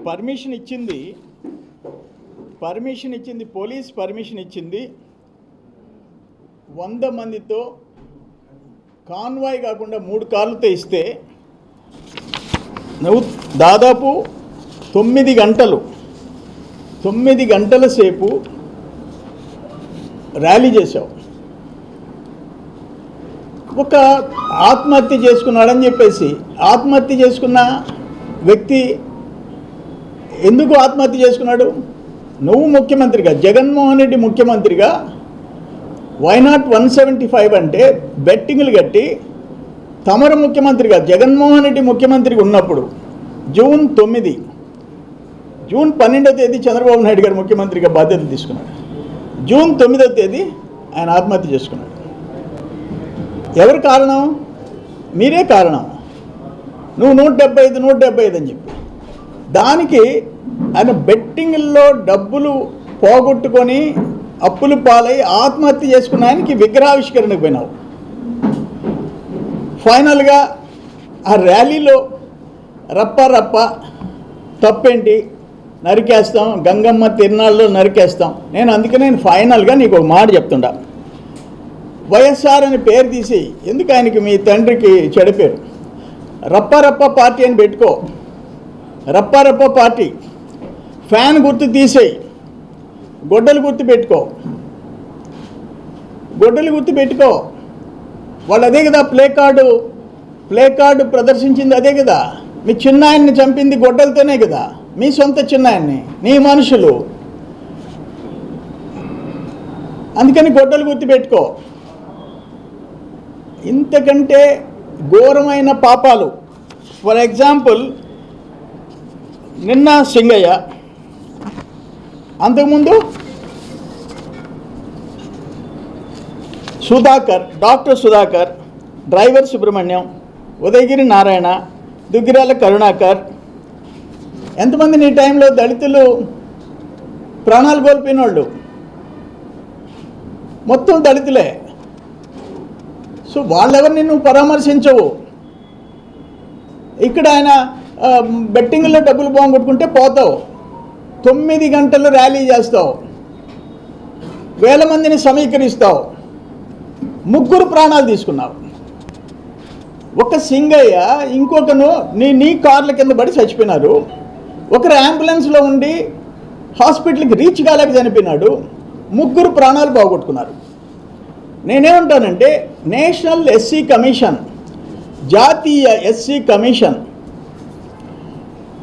Permission ఇచ్చింది police permission ఇచ్చింది 100 మందితో కాన్వాయ్ కాకుండా 3 కార్లతో ఇస్తే నువ్వు దాదాపు 9 గంటల సేపు ర్యాలీ చేశావు. ఒక ఆత్మహత్య చేసుకున్నాడని చెప్పేసి ఆత్మహత్య చేసుకున్న వ్యక్తి ఎందుకు ఆత్మహత్య చేసుకున్నాడు? నువ్వు ముఖ్యమంత్రిగా, జగన్మోహన్ రెడ్డి ముఖ్యమంత్రిగా వై నాట్ 175 అంటే బెట్టింగ్లు కట్టి తమరు ముఖ్యమంత్రిగా జగన్మోహన్ రెడ్డి ముఖ్యమంత్రిగా ఉన్నప్పుడు జూన్ 12వ తేదీ చంద్రబాబు నాయుడు గారు ముఖ్యమంత్రిగా బాధ్యతలు తీసుకున్నాడు. జూన్ 9వ తేదీ ఆయన ఆత్మహత్య చేసుకున్నాడు. ఎవరు కారణం? మీరే కారణం. నువ్వు 175 అని చెప్పి దానికి ఆయన బెట్టింగ్లో డబ్బులు పోగొట్టుకొని అప్పులు పాలై ఆత్మహత్య చేసుకున్న ఆయనకి విగ్రహావిష్కరణకు పోయినావు. ఫైనల్గా ఆ ర్యాలీలో రప్ప తప్పేంటి, నరికేస్తాం, గంగమ్మ తిరునాళ్ళలో నరికేస్తాం. అందుకనే ఫైనల్గా నీకు ఒక మాట చెప్తుండా. వైఎస్ఆర్ అని పేరు తీసి ఎందుకు ఆయనకి మీ తండ్రికి చెడు పేరు? రప్ప పార్టీ అని పెట్టుకో. రప్ప పార్టీ. ఫ్యాన్ గుర్తు తీసేయి, గొడ్డలు గుర్తు పెట్టుకో. వాళ్ళు అదే కదా ప్లే కార్డు ప్రదర్శించింది అదే కదా. మీ చిన్నాయన్ని చంపింది గొడ్డలతోనే కదా, మీ సొంత చిన్నాయన్ని, నీ మనుషులు. అందుకని గొడ్డలు గుర్తు పెట్టుకో. ఇంతకంటే ఘోరమైన పాపాలు. ఫర్ ఎగ్జాంపుల్ నిన్న సింగయ్య, అంతకుముందు డాక్టర్ సుధాకర్, డ్రైవర్ సుబ్రహ్మణ్యం, ఉదయగిరి నారాయణ, దుగ్గిరాల కరుణాకర్. ఎంతమంది నీ టైంలో దళితులు ప్రాణాలు కోల్పోయిన వాళ్ళు? మొత్తం దళితులే. సో వాళ్ళెవరిని నువ్వు పరామర్శించవు. ఇక్కడ ఆయన బెట్టింగ్లో డబ్బులు పోగొట్టుకుంటే పోతావు. 9 గంటలు ర్యాలీ చేస్తావు, 1000 మందిని సమీకరిస్తావు, 3 ప్రాణాలు తీసుకున్నావు. ఒక సింగయ్య, ఇంకొకను నీ కార్ల కింద పడి చచ్చిపోయినారు. ఒకరు అంబులెన్స్లో ఉండి హాస్పిటల్కి రీచ్ కాలేక చనిపోయినాడు. 3 ప్రాణాలు పోగొట్టుకున్నారు. నేనేమంటానంటే నేషనల్ ఎస్సీ కమిషన్, జాతీయ ఎస్సీ కమిషన్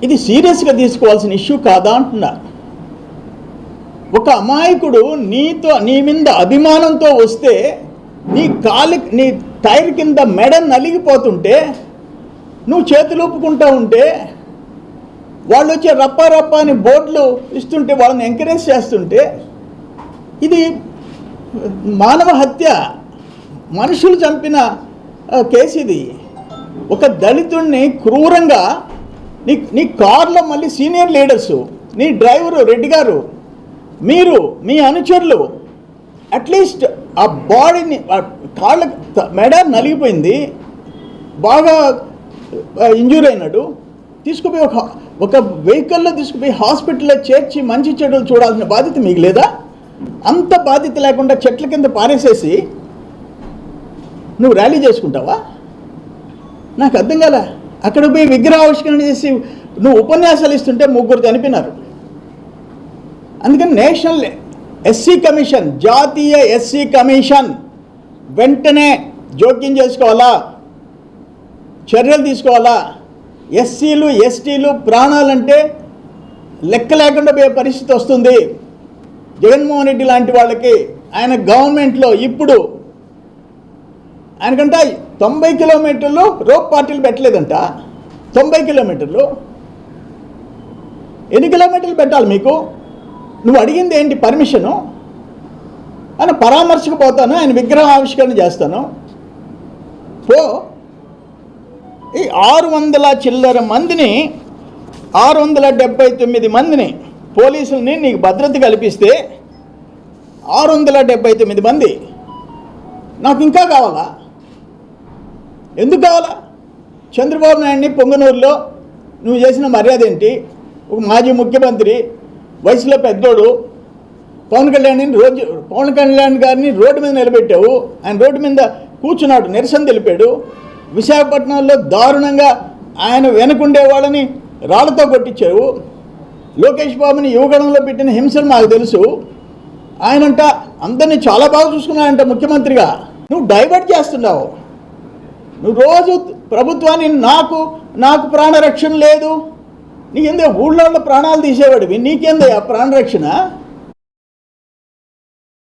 ఇది సీరియస్గా తీసుకోవాల్సిన ఇష్యూ కాదా అంటున్నా. ఒక అమాయకుడు నీ మీద అభిమానంతో వస్తే నీ టైర్ కింద మెడ నలిగిపోతుంటే నువ్వు చేతులు ఊపుకుంటూ ఉంటే వాళ్ళు వచ్చి రప్ప అని బోర్డులు ఇస్తుంటే వాళ్ళని ఎంకరేజ్ చేస్తుంటే ఇది మానవ హత్య, మనుషులు చంపిన కేసు ఇది. ఒక దళితుడిని క్రూరంగా నీ కార్లో మళ్ళీ సీనియర్ లీడర్సు, నీ డ్రైవరు రెడ్డి గారు, మీరు మీ అనుచరులు అట్లీస్ట్ ఆ బాడీని కాళ్ళ మెడ నలిగిపోయింది, బాగా ఇంజూర్ అయినాడు, తీసుకుపోయి ఒక వెహికల్లో తీసుకుపోయి హాస్పిటల్లో చేర్చి మంచి చెడులు చూడాల్సిన బాధ్యత మీకు లేదా? అంత బాధ్యత లేకుండా చెట్ల కింద పారేసేసి నువ్వు ర్యాలీ చేసుకుంటావా? నాకు అర్థం కాల. అక్కడ పోయి విగ్రహావిష్కరణ చేసి నువ్వు ఉపన్యాసాలు ఇస్తుంటే 3 చనిపోయినారు. అందుకని నేషనల్ ఎస్సీ కమిషన్, జాతీయ ఎస్సీ కమిషన్ వెంటనే జోక్యం చేసుకోవాలా, చర్యలు తీసుకోవాలా. ఎస్సీలు ఎస్టీలు ప్రాణాలంటే లెక్క లేకుండా పోయే పరిస్థితి వస్తుంది. జగన్మోహన్ రెడ్డి లాంటి వాళ్ళకి ఆయన గవర్నమెంట్లో ఇప్పుడు ఆయనకంట 90 కిలోమీటర్లు రోప్ పార్టీలు పెట్టలేదంట. 90 కిలోమీటర్లు. ఎన్ని కిలోమీటర్లు పెట్టాలి మీకు? నువ్వు అడిగింది ఏంటి? పర్మిషను. ఆయన పరామర్శకు పోతాను, ఆయన విగ్రహ ఆవిష్కరణ చేస్తాను. ఈ 600 చిల్లర మందిని, 679 మందిని పోలీసుల్ని నీకు భద్రత కల్పిస్తే 679 మంది నాకు ఇంకా కావాలా? ఎందుకు కావాలా? చంద్రబాబు నాయుడిని పొంగనూరులో నువ్వు చేసిన మర్యాద ఏంటి? ఒక మాజీ ముఖ్యమంత్రి, వయసులో పెద్దోడు, పవన్ కళ్యాణ్ గారిని రోడ్డు మీద నిలబెట్టావు. ఆయన రోడ్డు మీద కూర్చున్నాడు, నిరసన తెలిపాడు. విశాఖపట్నంలో దారుణంగా ఆయన వెనుకుండే వాళ్ళని రాళ్లతో కొట్టించావు. లోకేష్ బాబుని యువగణంలో పెట్టిన హింసలు మాకు తెలుసు. ఆయనంట అందరినీ చాలా బాగా చూసుకున్నాయంట ముఖ్యమంత్రిగా. నువ్వు డైవర్ట్ చేస్తున్నావు. నువ్వు రోజు ప్రభుత్వాన్ని నాకు ప్రాణరక్షణ లేదు, నీకేందో ఊళ్ళో ప్రాణాలు తీసేవాడివి, నీకేందో ఆ ప్రాణరక్షణ?